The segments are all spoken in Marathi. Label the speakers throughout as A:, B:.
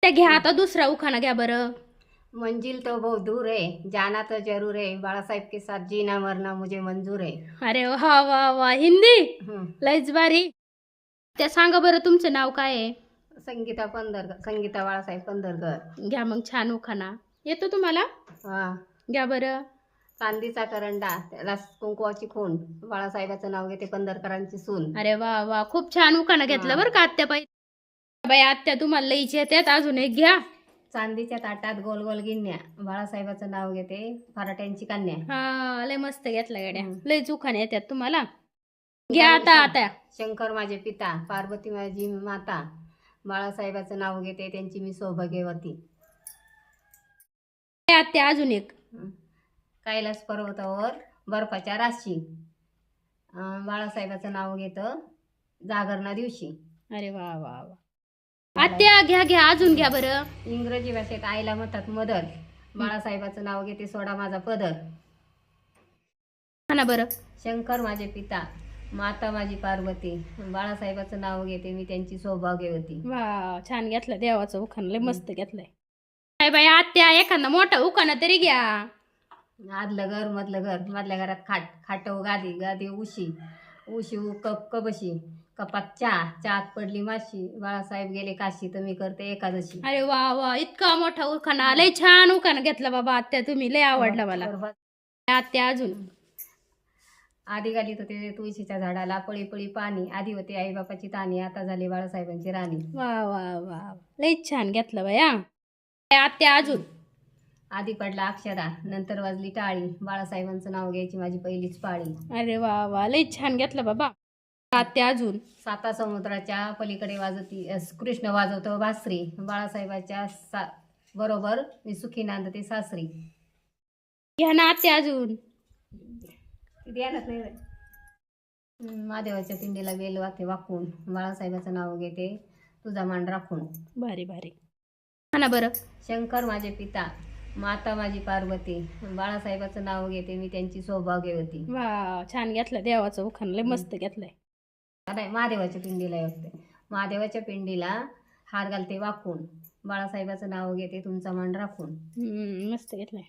A: आत्या घ्या आता दुसरा उखाणा घ्या बरं.
B: मंजिल तो बहुत दूर है, जाना तो जरूर है, बाळासाहेब के साथ जीना मरना मुझे मंजूर है.
A: अरे वा वा वा, हिंदी
B: हं.
A: लयच भारी. त्या सांगा बरं तुमचं नाव काय आहे?
B: संगीता पंधरकर, संगीता बाळासाहेब पंधरकर.
A: घ्या मग छान उखाणा येतो तुम्हाला.
B: हा.
A: घ्या बरं.
B: चांदीचा करंडा, त्याला कुंकवाची खून, बाळासाहेबाचं नाव घेते पंधरकरांची सून.
A: अरे वा वा, खूप छान उखाणा घेतलं बरं का आत्या बाई. बाई आत्या तुम्हाला लईच येतात, अजून एक घ्या.
B: चांदीच्या ताटात गोल गोल गिन्या, बाळासाहेबाचं नाव घेते फराट्यांची कन्या.
A: हा लय मस्त घेतला गाड्या.
B: हं.
A: लयच उखाणे येतात तुम्हाला. घ्या आता.
B: शंकर माझे पिता, पार्वती माझी माता, बाळासाहेबाचं नाव घेते त्यांची मी सौभाग्यवती.
A: आत्या अजून एक.
B: कैलास पर्वतावर बर्फाच्या राशी, बाळासाहेबाचं नाव घेतं जागरणा दिवशी.
A: अरे वा वा वा. आत्या घ्या घ्या अजून घ्या बरं.
B: इंग्रजी भाषेत आईला म्हणतात मदर, बाळासाहेबाचं नाव घेते सोडा माझा पदर.
A: ना बरं.
B: शंकर माझे पिता, माता माझी पार्वती, बाळासाहेबाचं नाव घेते मी त्यांची सौभाग्यवती.
A: वा छान घेतलं देवाचं उखाणं, लय मस्त घेतलंय. काय बाई आत्या एखादा मोठा उखाणा तरी घ्या.
B: आदलं घर मधलं घर, मधल्या घरात खाट, खाटव गादी, गादी उशी, उशी कप कबशी, कपात चहात पडली माशी, बाळासाहेब गेले काशी तर मी करते एकादशी.
A: अरे वा वा, इतका मोठा उखाणा, लय छान उखाणा घेतला बाबा आत्या तुम्ही, लय आवडला मला. आत्या अजून.
B: आधी घालीत होते तुळशीच्या झाडाला पळी पळी पाणी, आधी होते आई बापाची ताणी, आता झाली बाळासाहेबांची राणी.
A: वा वा वा, लय छान घेतलं बाया. आत्या अजून.
B: आधी पडला अक्षरा, नंतर वाजली टाळी, बाळासाहेबांचं नाव घ्यायची माझी पहिलीच पाळी.
A: अरे वा वा, लय छान घेतलं बाबा. आत्या अजून.
B: साता समुद्राच्या पलीकडे वाजवती कृष्ण वाजवतो बासरी, बाळासाहेबाच्या बरोबर मी सुखी नांदते सासरी.
A: घ्या ना आत्या अजून.
B: द्यायलाच नाही रे. महादेवाच्या पिंडीला बेल वाके वाकून, बाळासाहेबाचं नाव घेते तुझा मान राखून.
A: भारी भारी. हा ना बरं.
B: शंकर माझे पिता, माता माझी पार्वती, बाळासाहेबाचं नाव घेते मी त्यांची सौभाग्यवती.
A: वा छान घेतलं देवाचं उखाणं, लय मस्त घेतलंय.
B: नाही, महादेवाच्या पिंडीला येते, महादेवाच्या पिंडीला हार घालते वाकून, बाळासाहेबाचं नाव घेते तुमचा मान राखून.
A: मस्त घेतलंय.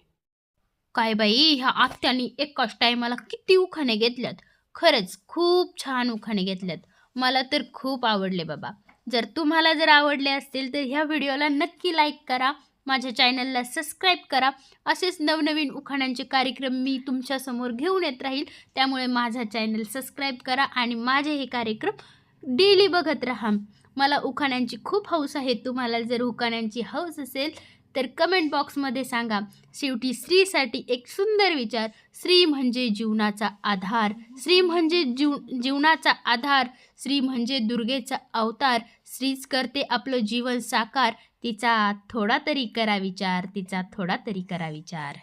A: काय बाई ह्या आत्यानी एकाच टायमाला किती उखाणे घेतल्यात. खरंच खूप छान उखाणे घेतल्यात. मला तर खूप आवडले बाबा. जर तुम्हाला जर आवडले असतील तर ह्या व्हिडिओला नक्की लाईक करा, माझ्या चॅनलला सबस्क्राईब करा. असेच नवनवीन उखाण्यांचे कार्यक्रम मी तुमच्यासमोर घेऊन येत राहील. त्यामुळे माझा चॅनल सबस्क्राईब करा आणि माझे हे कार्यक्रम डेली बघत राहा. मला उखाण्यांची खूप हौस आहे. तुम्हाला जर उखाण्यांची हौस असेल तर कमेंट बॉक्समध्ये सांगा. शेवटी स्त्रीसाठी एक सुंदर विचार. स्त्री म्हणजे जीवनाचा आधार, स्त्री म्हणजे जीवनाचा आधार, स्त्री म्हणजे दुर्गेचा अवतार. स्त्रीच करते आपलं जीवन साकार. तिचा थोडा तरी करा विचार, तिचा थोडा तरी करा विचार.